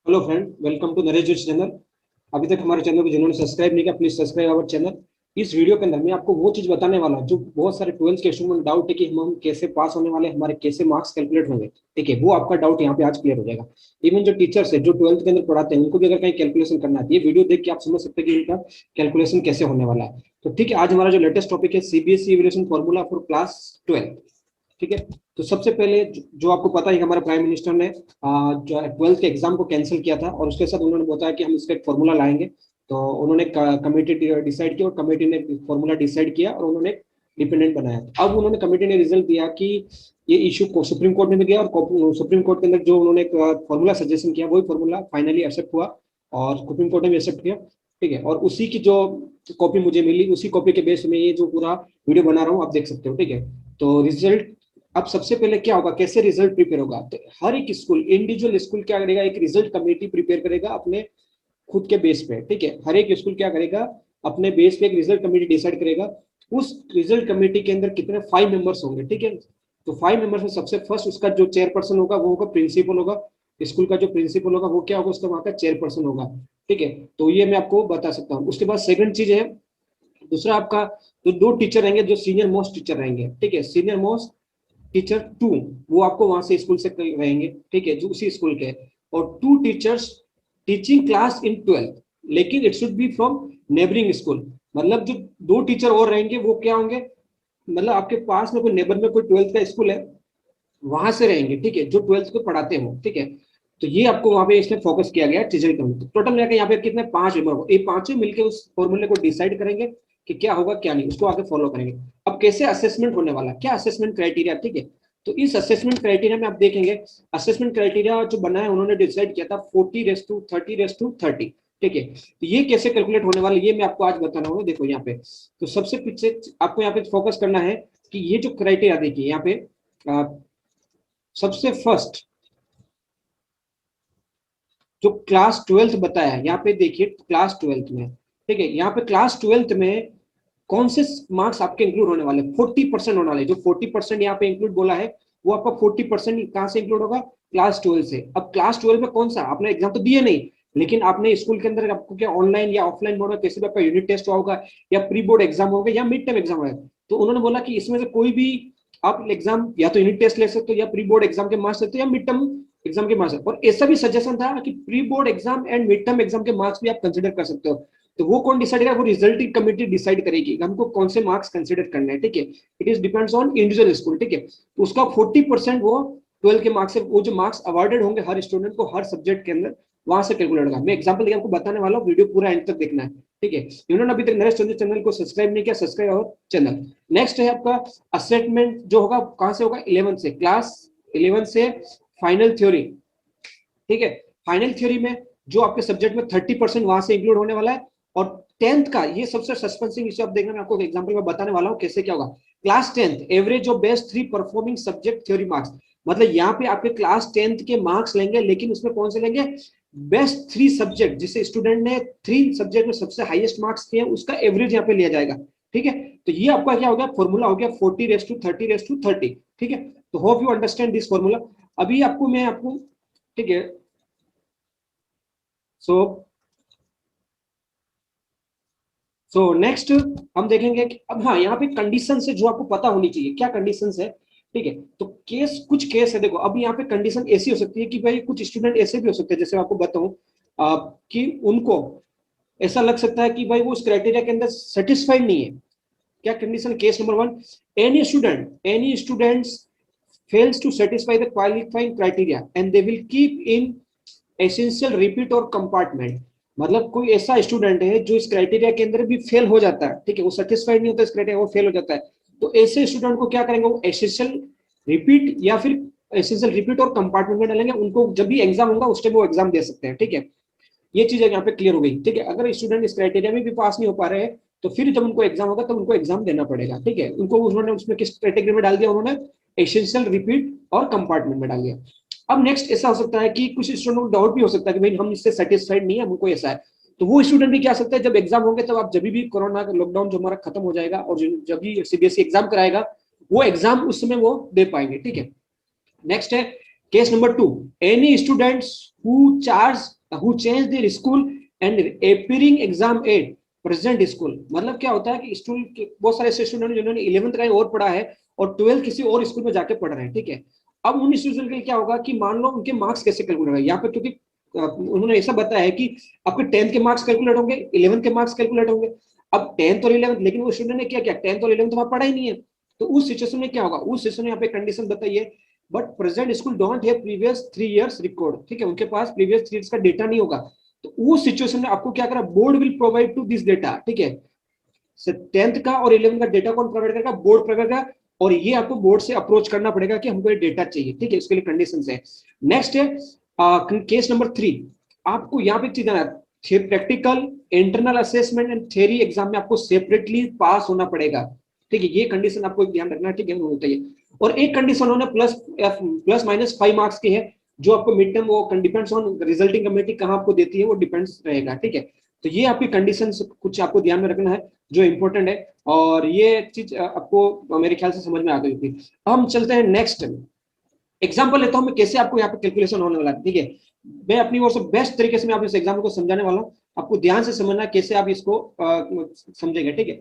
Hello friend, welcome to Naresh Joshi channel. अभी तक हमारे चैनल को जिन्होंने सब्सक्राइब नहीं किया, प्लीज सब्सक्राइब आवर चैनल। इस वीडियो के अंदर मैं आपको वो चीज बताने वाला हूं जो बहुत सारे 12th के स्टूडेंट डाउट है कि हम कैसे पास होने वाले हैं, हमारे कैसे मार्क्स कैलकुलेट होंगे। ठीक है, वो आपका डाउट यहाँ पे आज क्लियर हो जाएगा। इवन जो टीचर्स है जो 12th के अंदर पढ़ाते हैं उनको भी अगर कहीं कैलकुलेशन करना है, ये वीडियो देख के आप समझ सकते हैं कि इनका कैलकुलेशन कैसे होने वाला है। तो ठीक है, आज हमारा जो लेटेस्ट टॉपिक है CBSE evaluation formula for class 12। ठीक है, तो सबसे पहले जो आपको पता है कि हमारे प्राइम मिनिस्टर ने जो 12th के एग्जाम को कैंसिल किया था और उसके साथ उन्होंने बताया कि हम इसका एक फॉर्मूला लाएंगे। तो उन्होंने कमेटी डिसाइड किया और कमेटी ने फॉर्मूला डिसाइड किया और उन्होंने डिपेंडेंट बनाया। अब उन्होंने कमेटी ने रिजल्ट दिया कि ये इशू को सुप्रीम कोर्ट में भी गया और सुप्रीम कोर्ट के अंदर जो उन्होंने फॉर्मूला सजेशन किया वही फॉर्मूला फाइनली एक्सेप्ट हुआ और सुप्रीम कोर्ट ने भी एक्सेप्ट किया। ठीक है, और उसी की जो कॉपी मुझे मिली उसी कॉपी के बेस में ये जो पूरा वीडियो बना रहा हूँ आप देख सकते हो। ठीक है, तो रिजल्ट अब सबसे पहले क्या होगा, कैसे रिजल्ट प्रिपेयर होगा। तो हर एक स्कूल, इंडिविजुअल स्कूल क्या करेगा, एक रिजल्ट कमेटी प्रिपेयर करेगा अपने खुद के बेस पे। ठीक है, हर एक स्कूल क्या करेगा, अपने बेस पे एक रिजल्ट कमेटी डिसाइड करेगा। उस रिजल्ट कमेटी के अंदर कितने 5 मेंबर्स होंगे। ठीक है, तो 5 मेंबर्स में सबसे फर्स्ट उसका जो चेयरपर्सन होगा वो होगा प्रिंसिपल होगा। स्कूल का जो प्रिंसिपल होगा वो क्या होगा, उसका वहां का चेयरपर्सन होगा। ठीक है, तो ये मैं आपको बता सकता हूँ। उसके बाद सेकंड चीज है, दूसरा आपका जो दो टीचर रहेंगे जो सीनियर मोस्ट टीचर रहेंगे। ठीक है, सीनियर मोस्ट टीचर 2 वो आपको वहां से स्कूल से रहेंगे। ठीक है, जो उसी स्कूल के। और 2 teachers teaching class in 12th, लेकिन it should be from neighbouring school. मतलब जो 2 टीचर और रहेंगे वो क्या होंगे, मतलब आपके पास में कोई नेबर में कोई 12th का स्कूल है वहां से रहेंगे। ठीक है, जो 12th को पढ़ाते हो। ठीक है, तो ये आपको वहां पे इसमें फोकस किया गया टीचर कम्युनिटी। टोटल मिलाकर यहाँ पे कितने 5 मेंबर हो, ये पांचों मिलकर उस फॉर्मूले को डिसाइड करेंगे कि क्या होगा क्या नहीं, उसको आगे फॉलो करेंगे। अब कैसे असेसमेंट होने वाला, क्या असेसमेंट क्राइटेरिया। ठीक है, तो इस असेसमेंट क्राइटेरिया में आप देखेंगे, असेसमेंट क्राइटेरिया जो बना है उन्होंने डिसाइड किया था 40:30:30। ठीक है, तो ये कैसे कैलकुलेट होने वाला ये मैं आपको आज बताना होगा। देखो यहाँ पे, तो सबसे पीछे आपको यहाँ पे फोकस करना है कि ये जो क्राइटेरिया देखिए यहाँ पे सबसे फर्स्ट जो क्लास 12th बताया है यहाँ पे देखिए, क्लास 12th में। ठीक है, यहाँ पे क्लास 12th में कौन से मार्क्स आपके इंक्लूड होने वाले, 40% होने वाले। जो 40% यहाँ पे इंक्लूड बोला है वो आपका 40% कहाँ से इंक्लूड होगा, क्लास 12 से। अब क्लास 12 में कौन सा, आपने एग्जाम तो दिए नहीं, लेकिन आपने स्कूल के अंदर आपको क्या ऑनलाइन या ऑफलाइन मोड में कैसे भी आपका यूनिट टेस्ट होगा या प्री बोर्ड एग्जाम होगा या मिड टर्म एग्जाम होगा। तो उन्होंने बोला कि इसमें से कोई भी आप एग्जाम या तो यूनिट टेस्ट ले सकते हो या प्री बोर्ड एग्जाम के मार्क्स सकते हो या मिड टर्म एग्जाम के मार्क्स। और ऐसा भी सजेशन था कि pre board exam and mid term exam के मार्क्स भी आप कंसिडर कर सकते हो। तो वो कौन डिसाइड करेगा, वो रिजल्टिंग कमेटी डिसाइड करेगी हमको कौन से मार्क्स कंसिडर करने हैं। ठीक है, it is depends on individual school. ठीक है, तो उसका 40% वो 12 के मार्क्स से, वो जो मार्क्स अवार्डेड होंगे हर स्टूडेंट को हर सब्जेक्ट के अंदर वहां से कैलकुलेट होगा। मैं एग्जांपल देके आपको बताने वाला हूँ, वीडियो पूरा एंड तक देखना है। ठीक है, इन्होंने अभी तक नरेश चंद्र चैनल को सब्सक्राइब नहीं किया, सब्सक्राइब और चैनल। नेक्स्ट है आपका असेसमेंट जो होगा कहां से होगा, 11 से, क्लास 11 से फाइनल थ्योरी। ठीक है, फाइनल थ्योरी में जो आपके सब्जेक्ट में 30% वहां से इंक्लूड होने वाला है। और 10th का ये सबसे सस्पेंसिंग इशू आप देखना, मैं आपको एग्जांपल में बताने वाला हूं कैसे क्या होगा। Class 10th average of best 3 performing subject theory marks. मतलब यहाँ पे आपके क्लास 10th के मार्क्स लेंगे, लेकिन उसमें कौन से लेंगे, बेस्ट 3 सब्जेक्ट, जिसे स्टूडेंट ने 3 सब्जेक्ट में सबसे हाईएस्ट मार्क्स किए उसका एवरेज यहाँ पे लिया जाएगा। ठीक है, तो ये आपका क्या हो गया, फॉर्मूला हो गया 40:30:30। ठीक है, तो hope you understand this formula. अभी आपको मैं आपको, ठीक है, सो नेक्स्ट हम देखेंगे कि अब हाँ यहाँ पे कंडीशन है जो आपको पता होनी चाहिए, क्या कंडीशन है। ठीक है, तो केस, कुछ केस है देखो। अब यहाँ पे कंडीशन ऐसी हो सकती है कि भाई कुछ स्टूडेंट ऐसे भी हो सकते हैं, जैसे आपको बताऊं कि उनको ऐसा लग सकता है कि भाई वो उस क्राइटेरिया के अंदर सेटिस्फाइड नहीं है। क्या condition, case number 1, any students fails to satisfy the qualifying criteria and they will keep in essential repeat और कंपार्टमेंट। मतलब कोई ऐसा स्टूडेंट है जो इस क्राइटेरिया के अंदर भी फेल हो जाता है। ठीक है, वो सेटिस्फाइड नहीं होता इस क्राइटेरिया, वो फेल हो जाता है। तो ऐसे स्टूडेंट को क्या करेंगे, वो एसेंशियल रिपीट या फिर एसेंशियल रिपीट और कंपार्टमेंट में डालेंगे। उनको जब भी एग्जाम होगा उस टाइम वो एग्जाम दे सकते हैं। ठीक है, ये चीज यहाँ पे क्लियर हो गई। ठीक है, अगर स्टूडेंट इस क्राइटेरिया में भी पास नहीं हो पा रहे हैं तो फिर जब उनको एग्जाम होगा तब उनको एग्जाम देना पड़ेगा। ठीक है, उनको उन्होंने उसमें किस कैटेगरी में डाल दिया, उन्होंने एसेंशियल रिपीट और कंपार्टमेंट में डाल दिया। अब नेक्स्ट ऐसा हो सकता है कि कुछ स्टूडेंट को डाउट भी हो सकता है कि भाई हम इससे सेटिस्फाइड नहीं है, हमको ऐसा है। तो वो स्टूडेंट भी क्या सकता है, जब एग्जाम होंगे तब आप जब भी कोरोना का लॉकडाउन जो हमारा खत्म हो जाएगा और जब भी सीबीएसई एग्जाम कराएगा वो एग्जाम उस समय वो दे पाएंगे। ठीक है, नेक्स्ट है case number 2, any students who change their school and appearing exam at present school. मतलब क्या होता है कि स्कूल के बहुत सारे ऐसे स्टूडेंट जिन्होंने 11th का और पढ़ा है और 12th किसी और स्कूल में जाके पढ़ रहे हैं, ठीक है। अब उन स्टूडेंट के लिए क्या होगा कि मान लो उनके मार्क्स कैसे कैलकुलेट होगा यहाँ पे, क्योंकि उन्होंने ऐसा बताया है कि आपके 10th के मार्क्स कैलकुलेट होंगे, 11th के मार्क्स कैलकुलेट होंगे। अब 10th और 11th, लेकिन वो स्टूडेंट ने क्या किया, 10th और 11th वहां पढ़ा ही नहीं है, तो उस सिचुएशन में क्या होगा, उस सिचुएशन में यहाँ पे कंडीशन बताइए, but present school don't have previous 3 years record, ठीक है, उनके पास प्रीवियस 3 इयर्स का डेटा नहीं होगा। तो उस सिचुएशन में आपको क्या करना, board will provide to this data, ठीक है। 10th का और 11th का डेटा कौन प्रोवाइड करेगा, बोर्ड प्रोवाइड करेगा, और ये आपको बोर्ड से अप्रोच करना पड़ेगा कि हमको ये डेटा चाहिए, ठीक है, इसके लिए कंडीशन है। नेक्स्ट है केस नंबर 3, आपको यहाँ पे चीज practical, internal assessment and theory exam में आपको सेपरेटली पास होना पड़ेगा, ठीक है, ये कंडीशन आपको ध्यान रखना, ठीक है, होता है। और एक कंडीशन उन्होंने प्लस माइनस 5 मार्क्स की है, जो आपको मिड टर्म वो डिपेंड्स ऑन रिजल्टिंग कमेटी कहाँ आपको देती है, वो डिपेंड्स रहेगा, ठीक है। तो ये आपकी कंडीशन कुछ आपको ध्यान में रखना है जो इंपॉर्टेंट है, और ये चीज आपको मेरे ख्याल से समझ में आ गई थी। हम चलते हैं नेक्स्ट एग्जाम्पल लेता हूं मैं, कैसे आपको यहाँ पे कैलकुलेशन होने वाला है, ठीक है। मैं अपनी ओर से बेस्ट तरीके से मैं आप इस एग्जाम्पल को समझाने वाला हूँ, आपको ध्यान से समझना कैसे आप इसको समझेंगे, ठीक है।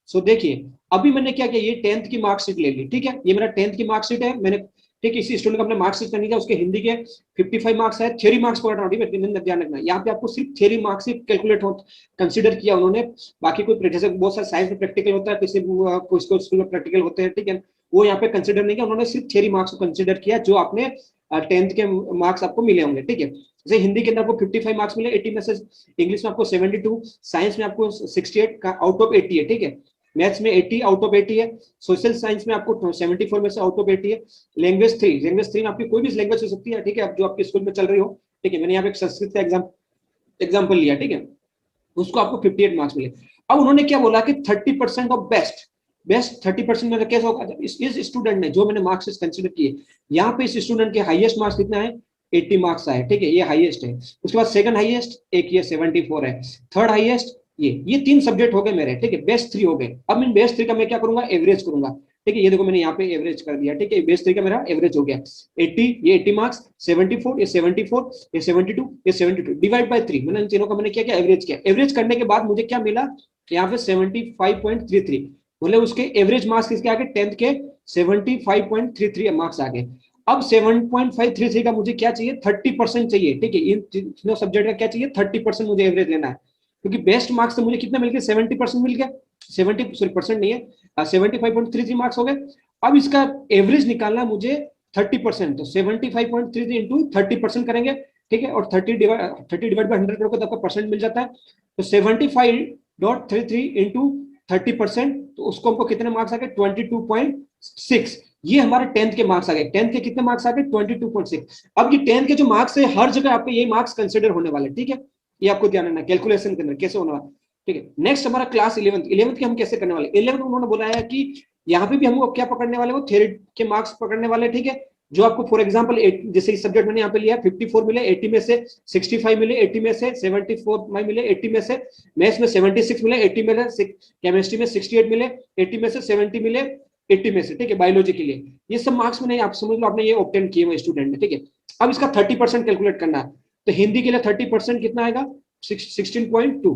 सो देखिए, अभी मैंने क्या किया, ये 10th की मार्कशीट ले ली, ठीक है, ये मेरा 10th की मार्कशीट है, मैंने, ठीक है, इसी स्टूडेंट का अपने मार्कशीट नहीं किया, उसके हिंदी के 55 मार्क्स है, थ्योरी मार्क्स पढ़ रहा हूँ, ठीक है, ध्यान रखना, यहाँ पे आपको सिर्फ थ्योरी मार्क्स ही कैलकुलेट हो कंसिडर किया उन्होंने, बाकी कोई जैसे बहुत सारे साइंस में प्रैक्टिकल होता है, किसी स्कूल में प्रैक्टिकल होते हैं, ठीक है, वो यहाँ पे कंसिडर नहीं किया उन्होंने, सिर्फ थ्योरी मार्क्स को कंसिडर किया जो आपने 10th के मार्क्स आपको मिले होंगे, ठीक है। जैसे हिंदी के अंदर आपको 55 मार्क्स मिले, 80 में से, इंग्लिश में आपको 72, साइंस में आपको 68 का आउट ऑफ 80 है, ठीक है, मैथ्स में 80 आउट ऑफ 80 है, सोशल साइंस में आपको 74 में से आउट ऑफ 80 है, लैंग्वेज 3 में आपकी कोई भी लैंग्वेज हो सकती है, ठीक है, जो आपके स्कूल में चल रही हो, ठीक है, मैंने यहाँ पे एक संस्कृत का एग्जाम्पल लिया, ठीक है, उसको आपको 58 मार्क्स मिले। अब उन्होंने क्या बोला कि 30% ऑफ बेस्ट बेस्ट 30% में कैसा होगा, इस स्टूडेंट ने जो मैंने मार्क्स कंसिडर किए, यहाँ पे इस स्टूडेंट के हाईएस्ट मार्क्स कितना है, 80 मार्क्स आए, ठीक है, ये हाईएस्ट है। उसके बाद सेकंड हाईएस्ट एक ये 74 है, थर्ड हाईएस्ट ये 3 सब्जेक्ट हो गए मेरे, ठीक है, बेस्ट 3 हो गए। अब इन बेस्ट 3 का मैं क्या करूंगा, एवरेज करूंगा, ठीक है, ये देखो मैंने यहाँ पे एवरेज कर दिया, ठीक है, बेस्ट 3 का मेरा एवरेज हो गया 80, ये 80 मार्क्स, 74 ये 74 ये 72 ये 72 डिवाइड बाय 3, मैंने इन तीनों का मैंने क्या किया, एवरेज किया। एवरेज करने के बाद मुझे क्या मिला, यहाँ पे 75.33, मतलब उसके एवरेज मार्क्स किसके आगे, 10th के 75.33 मार्क्स आ गए। अब 7.533 का मुझे क्या चाहिए, 30% चाहिए, ठीक है, इन तीनों सब्जेक्ट का क्या चाहिए, 30% मुझे एवरेज लेना है, क्योंकि बेस्ट मार्क्स तो मुझे कितना मिल गया, 70% मिल गया, 70% नहीं है, 75.33 मार्क्स हो गए। अब इसका एवरेज निकालना मुझे 30%, तो 75.33 इंटू 30% करेंगे, ठीक है, और 30 डिवाइड बाई 100 करोगे तो आपका परसेंट मिल जाता है, तो 75.33 इंटू 30%, तो उसको हमको कितने मार्क्स आ गए, 22.6, ये हमारे 10th के मार्क्स आ गए। 10th के कितने मार्क्स आ गए, 22.6। अब ये 10th के जो मार्क्स है, हर जगह आपके ये मार्क्स कंसिडर होने वाले, ठीक है, ये आपको ध्यान रखना, कैलकुलेशन के अंदर कैसे होने वाला, ठीक है। नेक्स्ट हमारा क्लास 11th की हम कैसे करने वाले, 11th उन्होंने बोला है कि यहाँ पे भी हम क्या पकड़ने वाले, वो थ्योरी के मार्क्स पकड़ने वाले, ठीक है, जो आपको फॉर एग्जांपल जैसे इस सब्जेक्ट मैंने यहाँ पे लिया 54 मिले, 80 में से 65 मिले, 80 में से 74 मिले, 80 में से मैथ्स में 76 मिले, 80 में से केमिस्ट्री में 68 मिले, 80 में से 70 मिले, 80 में से, ठीक है, बायोलॉजी के लिए ये सब मार्क्स में नहीं, आप समझ लो आपने ये ऑब्टेन किए हुए स्टूडेंट ने, ठीक है। अब इसका 30% कैलकुलेट करना है, तो हिंदी के लिए 30% कितना आएगा, 16.2,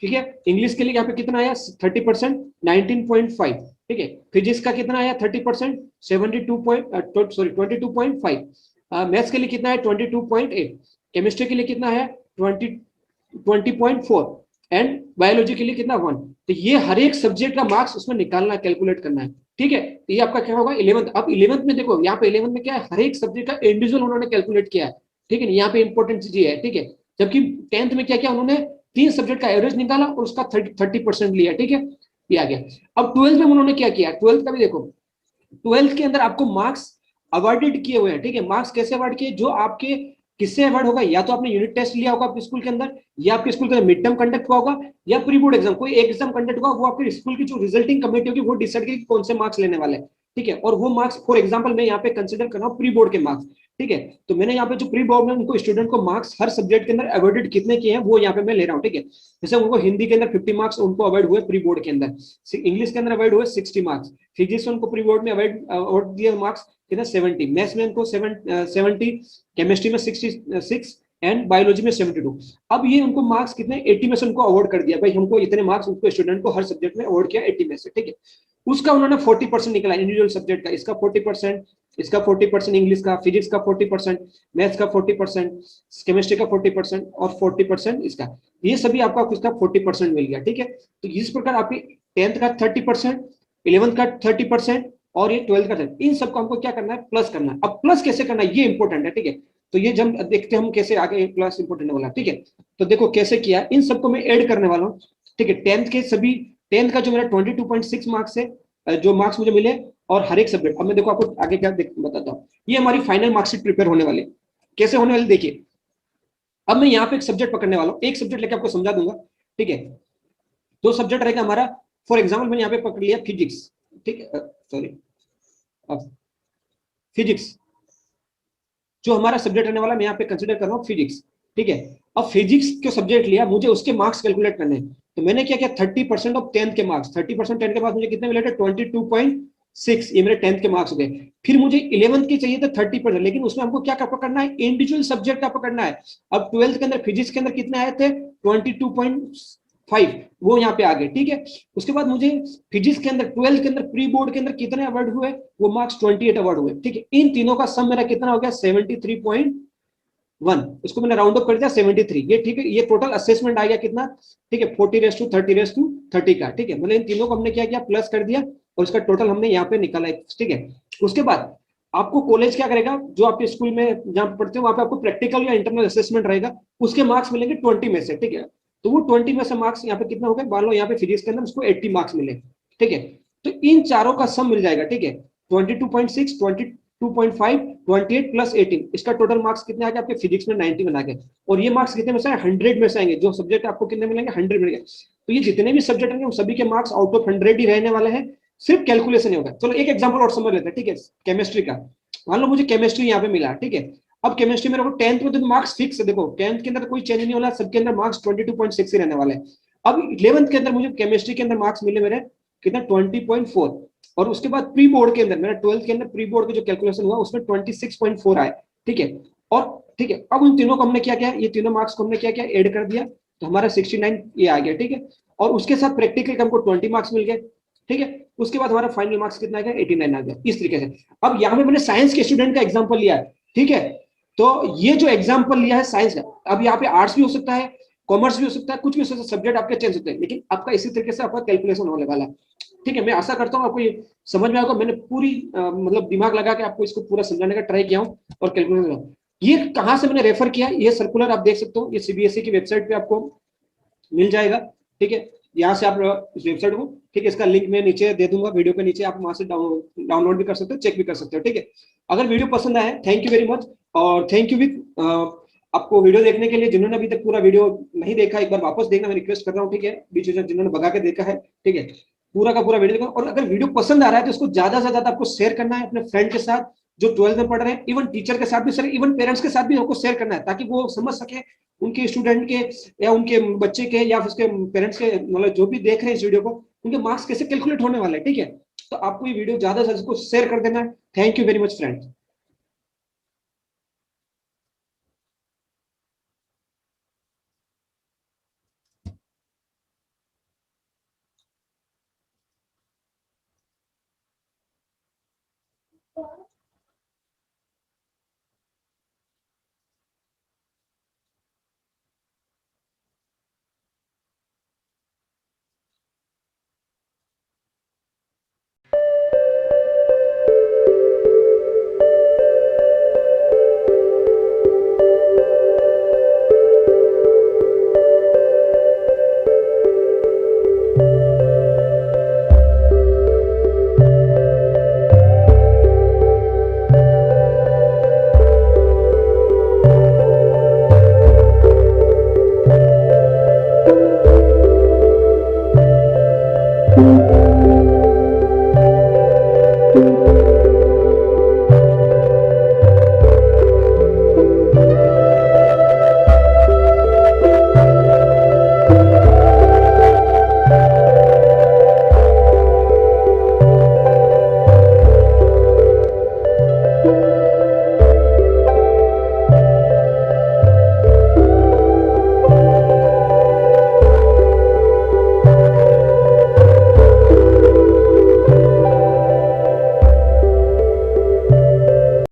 ठीक है। इंग्लिश के लिए यहाँ पे कितना आया 30%, 19.5, ठीक है। फिजिक्स का कितना आया 30%, 22.5, मैथ्स के लिए कितना है 22.8, केमिस्ट्री के लिए कितना है 20.4, एंड बायोलॉजी के लिए कितना 1। तो ये हर एक सब्जेक्ट का मार्क्स उसमें निकालना, कैलकुलेट करना है, ठीक है। तो ये आपका क्या होगा 11th। अब 11th में देखो, यहाँ पे 11th में क्या है, हर एक सब्जेक्ट का इंडिविजुअल उन्होंने कैलकुलेट किया है, ठीक है, यहाँ पे इंपॉर्टेंट चीज है, ठीक है। जबकि 10th में क्या किया उन्होंने, 3 सब्जेक्ट का एवरेज निकाला और उसका 30% लिया, ठीक है, ये आ गया। अब 12th में उन्होंने क्या किया, 12th का भी देखो, 12th के अंदर आपको मार्क्स अवॉर्डेड किए हुए हैं, ठीक है। मार्क्स कैसे अवॉर्ड किए, जो आपके किससे अवॉर्ड होगा, या तो आपने यूनिट टेस्ट लिया होगा आपके स्कूल के अंदर, या आपके स्कूल के अंदर मिड टर्म कंडक्ट हुआ होगा, या प्री बोर्ड एग्जाम कोई एक एग्जाम कंडक्ट हुआ, वो आपके स्कूल की जो रिजल्टिंग कमेटी होगी वो डिसाइड करेगी कौन से मार्क्स लेने वाले हैं, ठीक है, और वो मार्क्स फॉर एग्जांपल मैं यहाँ पे कंसीडर कर रहा हूँ प्री बोर्ड के मार्क्स, ठीक है। तो मैंने यहाँ पे जो प्री बोर्ड में उनको स्टूडेंट को मार्क्स हर सब्जेक्ट के अंदर अवॉइडेड कितने किए हैं वो यहाँ पे मैं ले रहा हूँ, ठीक है। जैसे उनको हिंदी के अंदर 50 मार्क्स उनको अवॉइड हुए प्री बोर्ड के अंदर, इंग्लिश के अंदर अवॉइड हुए 60 मार्क्स, फिजिक्स उनको प्री बोर्ड में अवॉइड दिए मार्क्स कितना 70, मैथ्स में उनको 70, केमिस्ट्री में 66 एंड बायोलॉजी में 72। अब ये उनको मार्क्स कितने 80 में से उनको अवॉर्ड कर दिया, भाई हमको इतने मार्क्स उनको स्टूडेंट को हर सब्जेक्ट में अवॉर्ड किया 80 में से, ठीक है। उसका उन्होंने 40% निकला इंडिविजुअल सब्जेक्ट का, इसका 40%, इसका 40% इंग्लिश का, फिजिक्स का 40%, मैथ्स का 40%, केमिस्ट्री का 40% और 40% इसका, ये सभी आपका उसका 40% मिल गया, ठीक है। तो इस प्रकार आपकी 10th का 30%, 11th का 30% और ये 12th का 30%, इन सबको हमको क्या करना है प्लस करना है। अब प्लस कैसे करना है ये इंपॉर्टेंट है, ठीक है। तो ये जब देखते हैं हम कैसे आगे प्लस इंपॉर्टेंट वाला, ठीक है। तो देखो कैसे किया, इन सबको मैं ऐड करने वाला हूँ, ठीक है। 10th के सभी, 10th का जो मेरा 22.6 मार्क्स है, जो मार्क्स मुझे मिले और हर एक सब्जेक्ट, अब मैं देखो आपको आगे क्या बताता हूँ। ये हमारी फाइनल मार्कशीट प्रिपेयर होने वाली, कैसे होने वाली देखिए। अब मैं यहाँ पे एक सब्जेक्ट पकड़ने वाला हूँ, एक सब्जेक्ट लेके आपको समझा दूंगा, ठीक है। दो सब्जेक्ट रहेगा हमारा, फॉर एग्जाम्पल मैंने यहाँ पे पकड़ लिया फिजिक्स, ठीक है, सॉरी फिजिक्स जो हमारा सब्जेक्ट रहने वाला, मैं यहाँ पे कंसिडर कर रहा हूँ फिजिक्स, ठीक है। अब फिजिक्स के सब्जेक्ट लिया, मुझे उसके मार्क्स कैलकुलेट करने हैं, तो मैंने क्या किया 30% ऑफ 10th के मार्क्स, 30% 10th के मार्क्स मुझे कितने मिले थे 22.6, ये मेरे 10th के मार्क्स हो गए। फिर मुझे 11th की चाहिए था 30%, लेकिन उसमें हमको क्या पकड़ना है इंडिविजुअल सब्जेक्ट का पकड़ना है। अब 12th के अंदर फिजिक्स के अंदर कितने आए थे 22.5, वो यहाँ पे आ गए, ठीक है। उसके बाद मुझे फिजिक्स के अंदर 12th के अंदर प्री बोर्ड के अंदर कितने अवार्ड हुए, वो मार्क्स 28 अवार्ड हुए, ठीक है। इन तीनों का सम मेरा कितना हो गया 73.1, इसको मैंने राउंड अप कर दिया 73, ये ठीक है। ये टोटल असेसमेंट आ गया कितना, ठीक है 40:30:30 का, ठीक है। मतलब इन तीनों को हमने क्या किया प्लस कर दिया और इसका टोटल हमने यहाँ पे निकाला, ठीक है। उसके बाद आपको कॉलेज क्या करेगा, जो आपके स्कूल में जहां पढ़ते हो वहां पे आपको प्रैक्टिकल या इंटरनल असेसमेंट रहेगा, उसके मार्क्स मिलेंगे 20 में से, ठीक है। तो वो 20 में से मार्क्स यहाँ पे कितना हो गए, मान लो यहाँ पे फिजिक्स के अंदर उसको 80 मार्क्स मिले, ठीक है। तो इन चारों का सम मिल जाएगा, ठीक है। 22.6, 22.5, 28 प्लस 18, इसका टोटल मार्क्स कितने आ गए आपके फिजिक्स में 90 बना गए। और ये मार्क्स कितने में से 100 में से आएंगे, जो सब्जेक्ट आपको कितने मिलेंगे 100 मिलेंगे। तो ये जितने भी सब्जेक्ट रहेंगे उन सभी के मार्क्स आउट ऑफ 100 ही रहने वाले हैं, सिर्फ कैलकुलेशन ही होगा। चलो एक एग्जांपल और समझ लेते हैं, ठीक है, केमिस्ट्री का। मान लो मुझे केमिस्ट्री यहाँ पे मिला, ठीक है। अब केमिस्ट्री मेरे को 10th में तो मार्क्स फिक्स है, देखो 10th के अंदर कोई चेंज नहीं होना, सबके अंदर मार्क्स 22.6 ही रहने वाले हैं। अब 11th के अंदर मुझे केमिस्ट्री के अंदर मार्क्स मिले मेरे कितना 20.4, और उसके बाद प्री बोर्ड के अंदर मेरा 12th के अंदर प्री बोर्ड का जो कैलकुलेशन हुआ उसमें 26.4 आए, ठीक है। और ठीक है, अब उन तीनों को हमने क्या किया, ये तीनों मार्क्स को हमने क्या किया ऐड कर दिया, तो हमारा 69 ये आ गया, ठीक है। और उसके साथ प्रैक्टिकल का हमको 20 मार्क्स मिल गए, ठीक है। उसके बाद हमारा फाइनल मार्क्स कितना आ गया 89 आ गया, इस तरीके से। अब यहाँ पे मैंने साइंस के स्टूडेंट का एग्जाम्पल लिया है, ठीक है। तो ये जो एग्जाम्पल लिया है साइंस का, अब यहाँ पे आर्ट्स भी हो सकता है, कॉमर्स भी हो सकता है, कुछ भी हो सकता है, सब्जेक्ट आपके चेंज होते हैं, लेकिन आपका इसी तरीके से आपका कैलकुलेशन होने वाला है, ठीक है। मैं आशा करता हूँ आपको ये समझ में आएगा, मैंने पूरी मतलब दिमाग लगा के आपको इसको पूरा समझाने का ट्राई किया हूँ और कैलकुलेशन। ये कहाँ से मैंने रेफर किया, ये सर्कुलर आप देख सकते हो, ये सीबीएसई की वेबसाइट पे आपको मिल जाएगा, ठीक है। यहाँ से आप इस वेबसाइट को, ठीक है, इसका लिंक मैं नीचे दे दूंगा वीडियो के नीचे, आप वहां से डाउनलोड भी कर सकते हो, चेक भी कर सकते हो, ठीक है। अगर वीडियो पसंद आया थैंक यू वेरी मच, और थैंक यू विद आपको वीडियो देखने के लिए। जिन्होंने अभी तक पूरा वीडियो नहीं देखा एक बार वापस देखना मैं रिक्वेस्ट कर रहा हूँ, ठीक है। बीच में जिन्होंने भगा के देखा है, ठीक है, पूरा का पूरा वीडियो देखो। और अगर वीडियो पसंद आ रहा है तो इसको ज्यादा से ज्यादा आपको शेयर करना है अपने फ्रेंड के साथ जो 12th में पढ़ रहे हैं, इवन टीचर के साथ भी सर, इवन पेरेंट्स के साथ भी आपको शेयर करना है, ताकि वो समझ सके उनके स्टूडेंट के या उनके बच्चे के या उसके पेरेंट्स के, मतलब जो भी देख रहे हैं इस वीडियो को, उनके मार्क्स कैसे कैलकुलेट होने वाले हैं, ठीक है। तो आपको ये वीडियो ज्यादा से ज्यादा शेयर कर देना है। Thank you very much friends.